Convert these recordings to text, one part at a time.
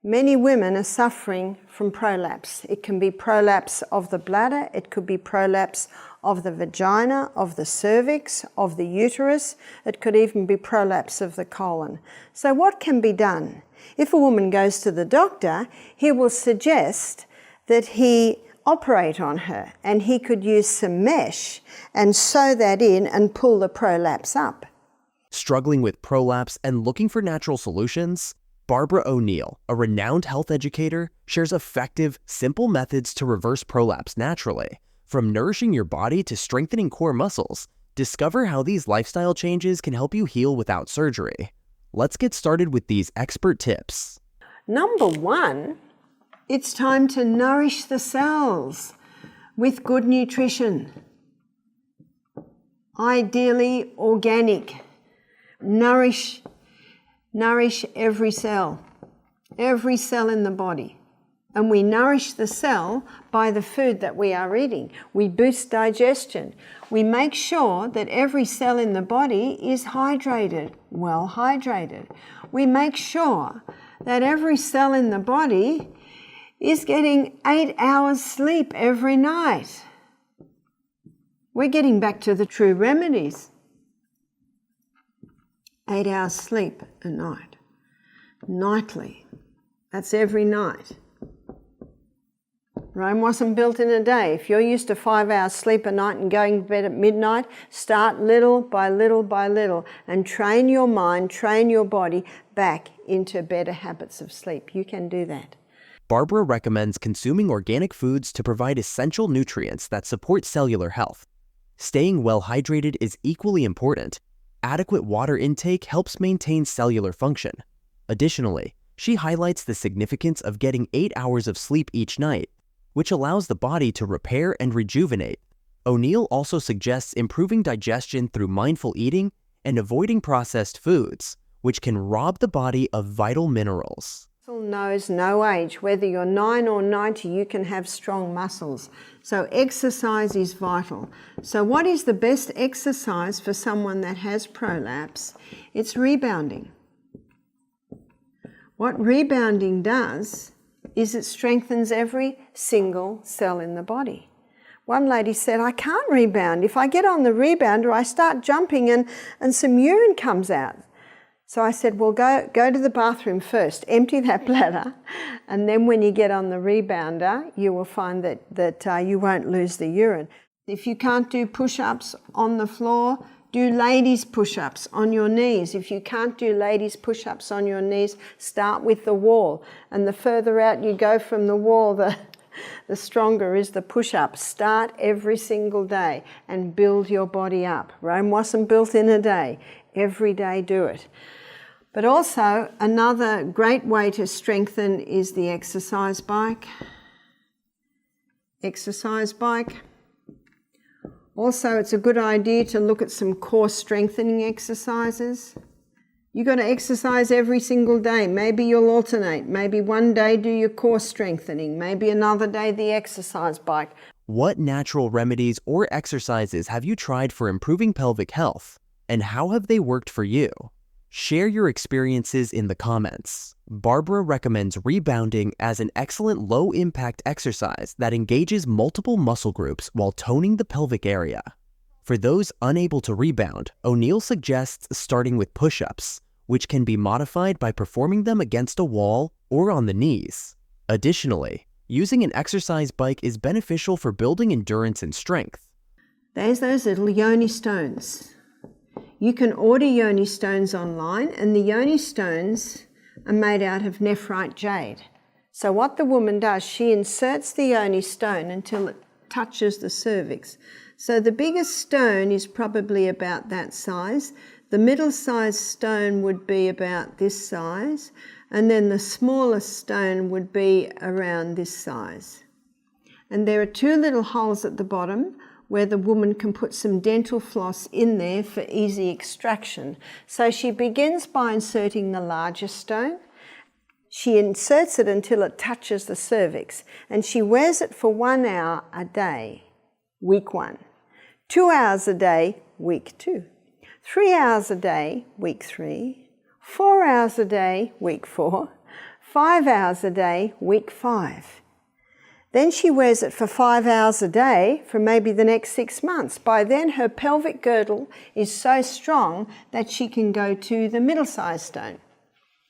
Many women are suffering from prolapse. It can be prolapse of the bladder, it could be prolapse of the vagina, of the cervix, of the uterus, it could even be prolapse of the colon. So what can be done? If a woman goes to the doctor, he will suggest that he operate on her, and he could use some mesh and sew that in and pull the prolapse up. Struggling with prolapse and looking for natural solutions? Barbara O'Neill, a renowned health educator, shares effective, simple methods to reverse prolapse naturally. From nourishing your body to strengthening core muscles, discover how these lifestyle changes can help you heal without surgery. Let's get started with these expert tips. Number one, it's time to nourish the cells with good nutrition. Ideally organic. Nourish every cell in the body. And we nourish the cell by the food that we are eating. We boost digestion. We make sure that every cell in the body is hydrated, well hydrated. We make sure that every cell in the body is getting 8 hours sleep every night. We're getting back to the true remedies. 8 hours sleep a night. Nightly. That's every night. Rome wasn't built in a day. If you're used to 5 hours sleep a night and going to bed at midnight, start little by little by little and train your mind, train your body back into better habits of sleep. You can do that. Barbara recommends consuming organic foods to provide essential nutrients that support cellular health. Staying well hydrated is equally important. Adequate water intake helps maintain cellular function. Additionally, she highlights the significance of getting 8 hours of sleep each night, which allows the body to repair and rejuvenate. O'Neill also suggests improving digestion through mindful eating and avoiding processed foods, which can rob the body of vital minerals. Muscle knows no age. Whether you're 9 or 90, you can have strong muscles. So exercise is vital. So what is the best exercise for someone that has prolapse? It's rebounding. What rebounding does is it strengthens every single cell in the body. One lady said, I can't rebound. If I get on the rebounder, I start jumping and some urine comes out. So I said, well, go to the bathroom first, empty that bladder, and then when you get on the rebounder, you will find that you won't lose the urine. If you can't do push-ups on the floor, do ladies push-ups on your knees. If you can't do ladies push-ups on your knees, start with the wall. And the further out you go from the wall, the stronger is the push-up. Start every single day and build your body up. Rome wasn't built in a day. Every day do it. But also, another great way to strengthen is the exercise bike. Exercise bike. Also, it's a good idea to look at some core strengthening exercises. You've got to exercise every single day. Maybe you'll alternate. Maybe one day do your core strengthening. Maybe another day the exercise bike. What natural remedies or exercises have you tried for improving pelvic health? And how have they worked for you? Share your experiences in the comments. Barbara recommends rebounding as an excellent low-impact exercise that engages multiple muscle groups while toning the pelvic area. For those unable to rebound, O'Neill suggests starting with push-ups, which can be modified by performing them against a wall or on the knees. Additionally, using an exercise bike is beneficial for building endurance and strength. There's those little yoni stones. You can order yoni stones online, and the yoni stones are made out of nephrite jade. So what the woman does, she inserts the yoni stone until it touches the cervix. So the biggest stone is probably about that size. The middle-sized stone would be about this size, and then the smallest stone would be around this size. And there are two little holes at the bottom where the woman can put some dental floss in there for easy extraction. So she begins by inserting the larger stone. She inserts it until it touches the cervix, and she wears it for 1 hour a day, week 1. 2 hours a day, week 2. 3 hours a day, week 3. 4 hours a day, week 4. 5 hours a day, week 5. Then she wears it for 5 hours a day for maybe the next 6 months. By then her pelvic girdle is so strong that she can go to the middle-sized stone.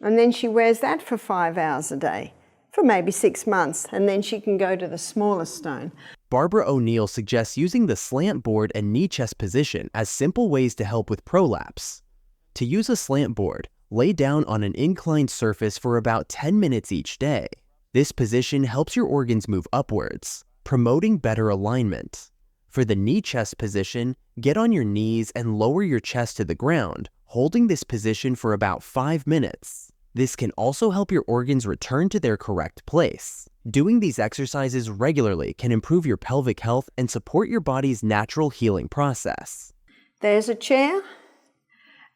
And then she wears that for 5 hours a day for maybe 6 months, and then she can go to the smaller stone. Barbara O'Neill suggests using the slant board and knee chest position as simple ways to help with prolapse. To use a slant board, lay down on an inclined surface for about 10 minutes each day. This position helps your organs move upwards, promoting better alignment. For the knee chest position, get on your knees and lower your chest to the ground, holding this position for about 5 minutes. This can also help your organs return to their correct place. Doing these exercises regularly can improve your pelvic health and support your body's natural healing process. There's a chair,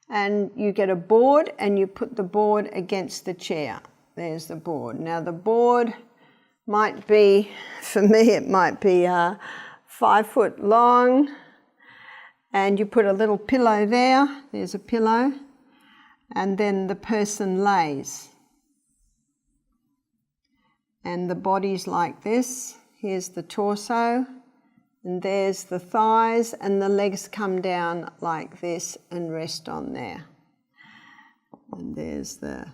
and you get a board and you put the board against the chair. There's the board. Now the board might be, for me it might be 5 foot long, and you put a little pillow there. There's a pillow, and then the person lays. And the body's like this. Here's the torso, and there's the thighs, and the legs come down like this and rest on there. And there's the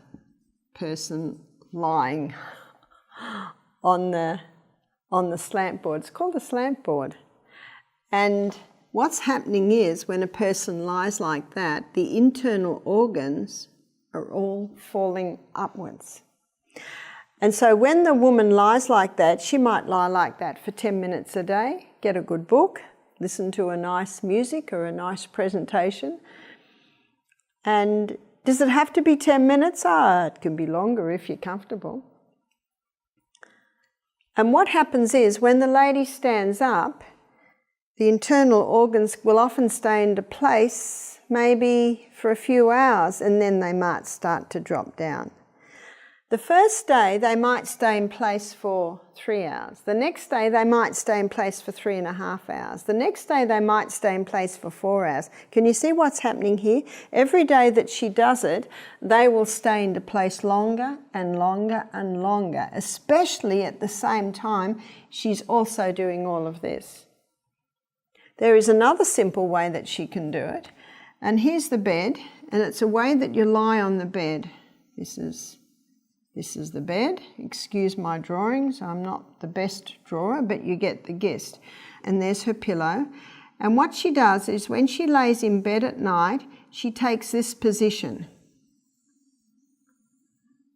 person lying on the slant board. It's called a slant board. And what's happening is when a person lies like that, the internal organs are all falling upwards. And so when the woman lies like that, she might lie like that for 10 minutes a day, get a good book, listen to a nice music or a nice presentation. And does it have to be 10 minutes? It can be longer if you're comfortable. And what happens is when the lady stands up, the internal organs will often stay into place maybe for a few hours, and then they might start to drop down. The first day they might stay in place for 3 hours. The next day they might stay in place for 3.5 hours. The next day they might stay in place for 4 hours. Can you see what's happening here? Every day that she does it, they will stay into place longer and longer and longer, especially at the same time she's also doing all of this. There is another simple way that she can do it. And here's the bed, and it's a way that you lie on the bed. This is the bed. Excuse my drawings, I'm not the best drawer, but you get the gist. And there's her pillow. And what she does is when she lays in bed at night, she takes this position.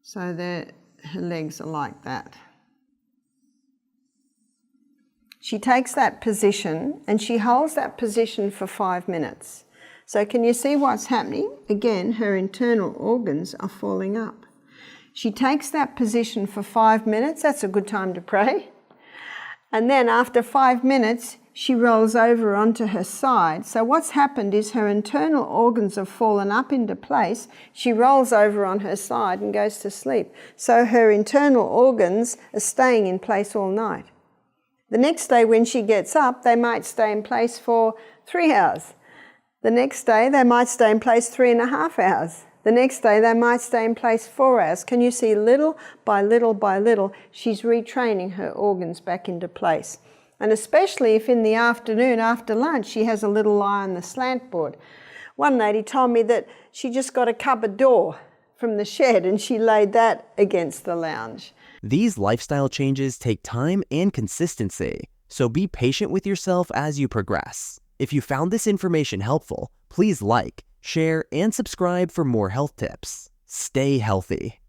So her legs are like that. She takes that position and she holds that position for 5 minutes. So can you see what's happening? Again, her internal organs are falling up. She takes that position for 5 minutes. That's a good time to pray. And then after 5 minutes, she rolls over onto her side. So what's happened is her internal organs have fallen up into place. She rolls over on her side and goes to sleep. So her internal organs are staying in place all night. The next day when she gets up, they might stay in place for 3 hours. The next day they might stay in place 3.5 hours. The next day they might stay in place 4 hours. Can you see little by little by little, she's retraining her organs back into place. And especially if in the afternoon after lunch she has a little lie on the slant board. One lady told me that she just got a cupboard door from the shed and she laid that against the lounge. These lifestyle changes take time and consistency, so be patient with yourself as you progress. If you found this information helpful, please like, share, and subscribe for more health tips. Stay healthy.